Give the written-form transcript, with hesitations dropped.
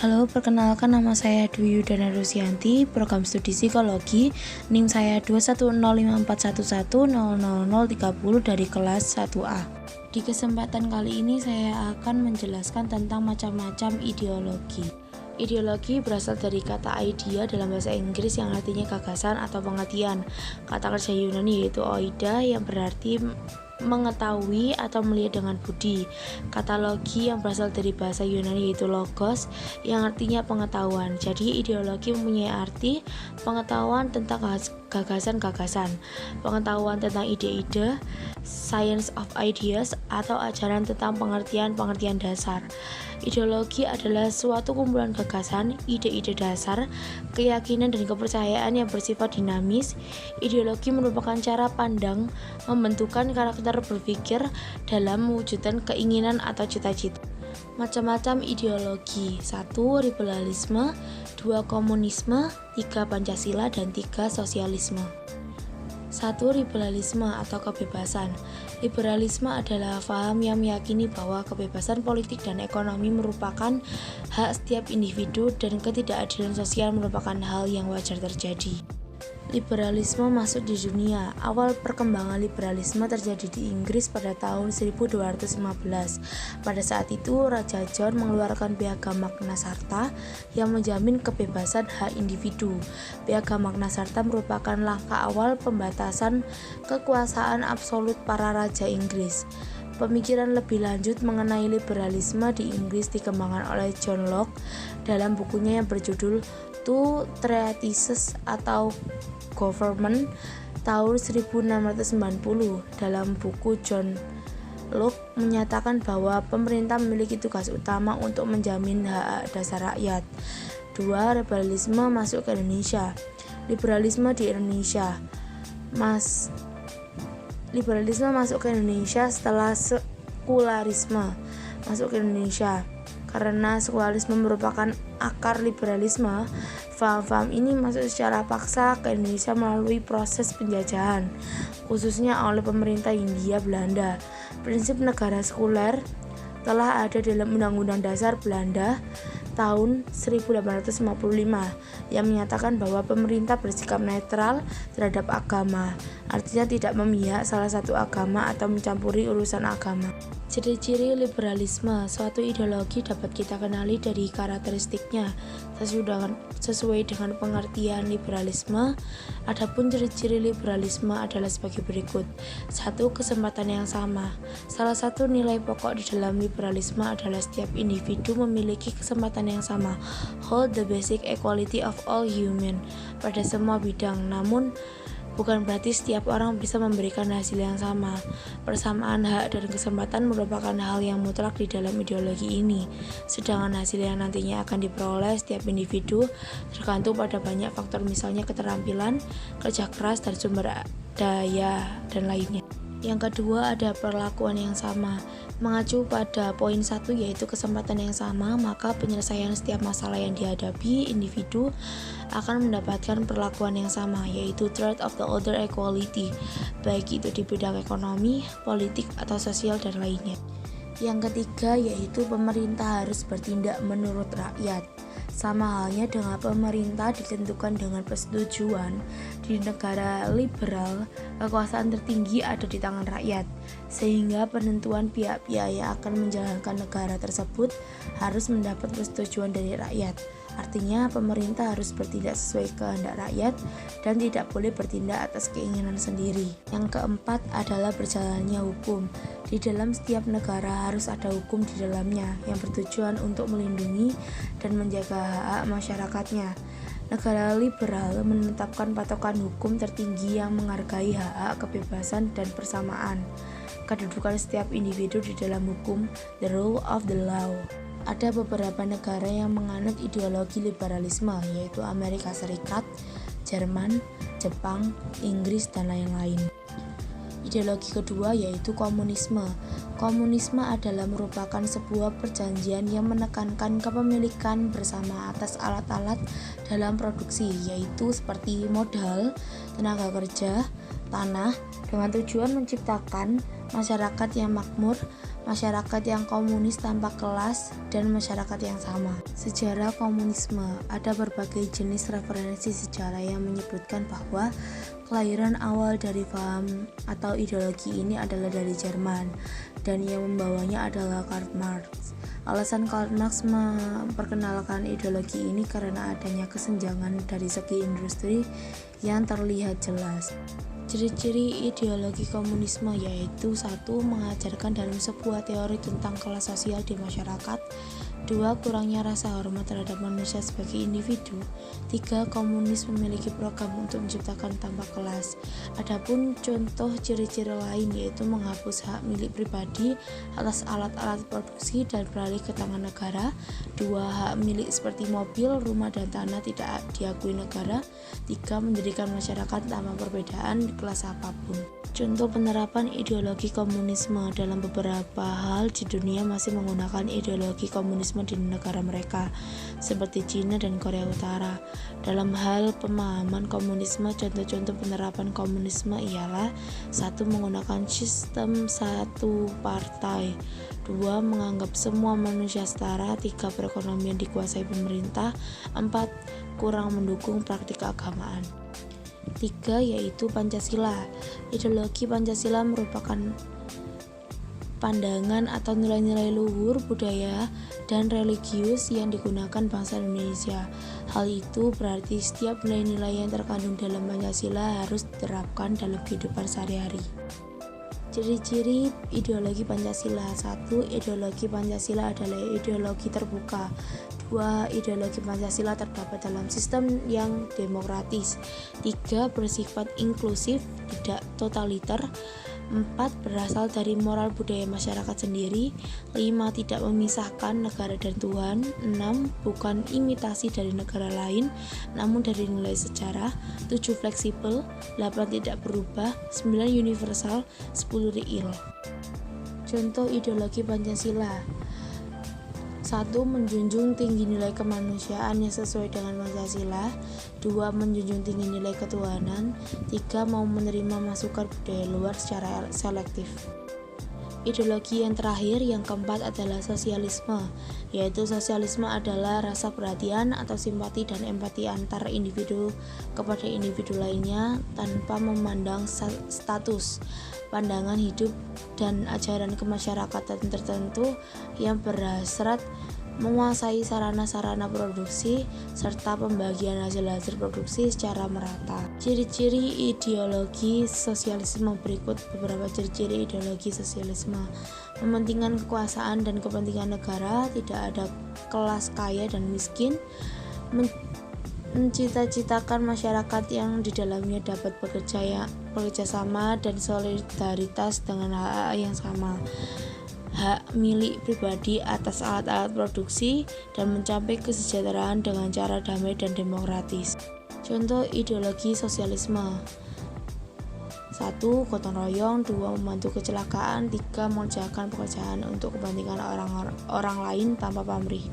Halo, perkenalkan nama saya Dwi Yudana Rusyanti, program studi psikologi, NIM saya 2105411000030 dari kelas 1A. Di kesempatan kali ini saya akan menjelaskan tentang macam-macam ideologi. Ideologi berasal dari kata idea dalam bahasa Inggris yang artinya gagasan atau pengertian. Kata kerja Yunani yaitu oida yang berarti mengetahui atau melihat dengan budi. Kata logi yang berasal dari bahasa Yunani yaitu logos yang artinya pengetahuan. Jadi ideologi mempunyai arti pengetahuan tentang gagasan-gagasan, pengetahuan tentang ide-ide, science of ideas, atau ajaran tentang pengertian-pengertian dasar. Ideologi adalah suatu kumpulan gagasan, ide-ide dasar, keyakinan dan kepercayaan yang bersifat dinamis. Ideologi merupakan cara pandang membentukkan karakter berpikir dalam mewujudkan keinginan atau cita-cita. Macam-macam ideologi: 1. Liberalisme, 2. Komunisme, 3. Pancasila, dan 3. Sosialisme. 1. Liberalisme atau kebebasan. Liberalisme adalah paham yang meyakini bahwa kebebasan politik dan ekonomi merupakan hak setiap individu dan ketidakadilan sosial merupakan hal yang wajar terjadi. Liberalisme masuk di dunia. Awal perkembangan liberalisme terjadi di Inggris pada tahun 1215. Pada saat itu, Raja John mengeluarkan Piagam Magna Carta yang menjamin kebebasan hak individu. Piagam Magna Carta merupakan langkah awal pembatasan kekuasaan absolut para raja Inggris. Pemikiran lebih lanjut mengenai liberalisme di Inggris dikembangkan oleh John Locke dalam bukunya yang berjudul Two Treatises atau Government tahun 1690. Dalam buku, John Locke menyatakan bahwa pemerintah memiliki tugas utama untuk menjamin hak dasar rakyat. 2. Liberalisme masuk ke Indonesia. Liberalisme di Indonesia. Liberalisme masuk ke Indonesia setelah sekularisme masuk ke Indonesia. Karena sekularisme merupakan akar liberalisme, faham-faham ini masuk secara paksa ke Indonesia melalui proses penjajahan, khususnya oleh pemerintah Hindia Belanda. Prinsip negara sekuler telah ada dalam Undang-Undang Dasar Belanda tahun 1855 yang menyatakan bahwa pemerintah bersikap netral terhadap agama, artinya tidak memihak salah satu agama atau mencampuri urusan agama. Ciri-ciri liberalisme. Suatu ideologi dapat kita kenali dari karakteristiknya sesuai dengan pengertian liberalisme. Adapun ciri-ciri liberalisme adalah sebagai berikut. 1. Kesempatan yang sama. Salah satu nilai pokok di dalam liberalisme adalah setiap individu memiliki kesempatan yang sama, hold the basic equality of all human, pada semua bidang. Namun bukan berarti setiap orang bisa memberikan hasil yang sama. Persamaan hak dan kesempatan merupakan hal yang mutlak di dalam ideologi ini. Sedangkan hasil yang nantinya akan diperoleh setiap individu tergantung pada banyak faktor, misalnya keterampilan, kerja keras, dan sumber daya, dan lainnya. Yang kedua, ada perlakuan yang sama. Mengacu pada poin 1 yaitu kesempatan yang sama, maka penyelesaian setiap masalah yang dihadapi individu akan mendapatkan perlakuan yang sama, yaitu threat of the order equality, baik itu di bidang ekonomi, politik, atau sosial, dan lainnya. Yang ketiga yaitu pemerintah harus bertindak menurut rakyat. Sama halnya dengan pemerintah ditentukan dengan persetujuan. Di negara liberal, kekuasaan tertinggi ada di tangan rakyat, sehingga penentuan pihak-pihak yang akan menjalankan negara tersebut harus mendapat persetujuan dari rakyat. Artinya pemerintah harus bertindak sesuai kehendak rakyat dan tidak boleh bertindak atas keinginan sendiri. Yang keempat adalah berjalannya hukum. Di dalam setiap negara harus ada hukum di dalamnya yang bertujuan untuk melindungi dan menjaga hak masyarakatnya. Negara liberal menetapkan patokan hukum tertinggi yang menghargai hak-hak, kebebasan, dan persamaan kedudukan setiap individu di dalam hukum, the rule of the law. Ada beberapa negara yang menganut ideologi liberalisme, yaitu Amerika Serikat, Jerman, Jepang, Inggris, dan lain-lain. Ideologi kedua yaitu komunisme. Komunisme adalah merupakan sebuah perjanjian yang menekankan kepemilikan bersama atas alat-alat dalam produksi, yaitu seperti modal, tenaga kerja, tanah, dengan tujuan menciptakan masyarakat yang makmur, masyarakat yang komunis tanpa kelas, dan masyarakat yang sama. Sejarah komunisme. Ada berbagai jenis referensi sejarah yang menyebutkan bahwa kelahiran awal dari paham atau ideologi ini adalah dari Jerman, dan yang membawanya adalah Karl Marx. Alasan Karl Marx memperkenalkan ideologi ini karena adanya kesenjangan dari segi industri yang terlihat jelas. Ciri-ciri ideologi komunisme yaitu 1. Mengajarkan dalam sebuah teori tentang kelas sosial di masyarakat. 2. Kurangnya rasa hormat terhadap manusia sebagai individu. 3. Komunis memiliki program untuk menciptakan tanpa kelas. Adapun contoh ciri-ciri lain yaitu menghapus hak milik pribadi atas alat-alat produksi dan beralih ke tangan negara. 2. Hak milik seperti mobil, rumah, dan tanah tidak diakui negara. 3. Mendirikan masyarakat tanpa perbedaan kelas apapun. Contoh penerapan ideologi komunisme. Dalam beberapa hal di dunia masih menggunakan ideologi komunisme di negara mereka, seperti Cina dan Korea Utara. Dalam hal pemahaman komunisme, contoh-contoh penerapan komunisme ialah 1. Menggunakan sistem satu partai. 2. Menganggap semua manusia setara. 3. Perekonomian dikuasai pemerintah. 4. Kurang mendukung praktik keagamaan. 3. Yaitu Pancasila. Ideologi Pancasila merupakan pandangan atau nilai-nilai luhur budaya dan religius yang digunakan bangsa Indonesia. Hal itu berarti setiap nilai-nilai yang terkandung dalam Pancasila harus diterapkan dalam kehidupan sehari-hari. Ciri-ciri ideologi Pancasila. 1. Ideologi Pancasila adalah ideologi terbuka. 2. Ideologi Pancasila terdapat dalam sistem yang demokratis. 3. Bersifat inklusif, tidak totaliter. 4. Berasal dari moral budaya masyarakat sendiri. 5. Tidak memisahkan negara dan Tuhan. 6. Bukan imitasi dari negara lain, namun dari nilai sejarah. 7. Fleksibel. 8. Tidak berubah. 9. Universal. 10. Real. Contoh ideologi Pancasila. 1. Menjunjung tinggi nilai kemanusiaan yang sesuai dengan Pancasila. 2. Menjunjung tinggi nilai ketuhanan. 3. Mau menerima masukan budaya luar secara selektif. Ideologi yang terakhir, yang keempat adalah sosialisme, yaitu sosialisme adalah rasa perhatian atau simpati dan empati antar individu kepada individu lainnya tanpa memandang status, pandangan hidup, dan ajaran kemasyarakatan tertentu yang berhasrat menguasai sarana-sarana produksi serta pembagian hasil-hasil produksi secara merata. Ciri-ciri ideologi sosialisme. Berikut beberapa ciri-ciri ideologi sosialisme. Mementingkan kekuasaan dan kepentingan negara, tidak ada kelas kaya dan miskin, mencita-citakan masyarakat yang di dalamnya dapat bekerja sama dan solidaritas dengan hak yang sama, hak milik pribadi atas alat-alat produksi, dan mencapai kesejahteraan dengan cara damai dan demokratis. Contoh ideologi sosialisme. 1. Gotong royong. 2. Membantu kecelakaan. 3. Mengerjakan pekerjaan untuk kepentingan orang lain tanpa pamrih.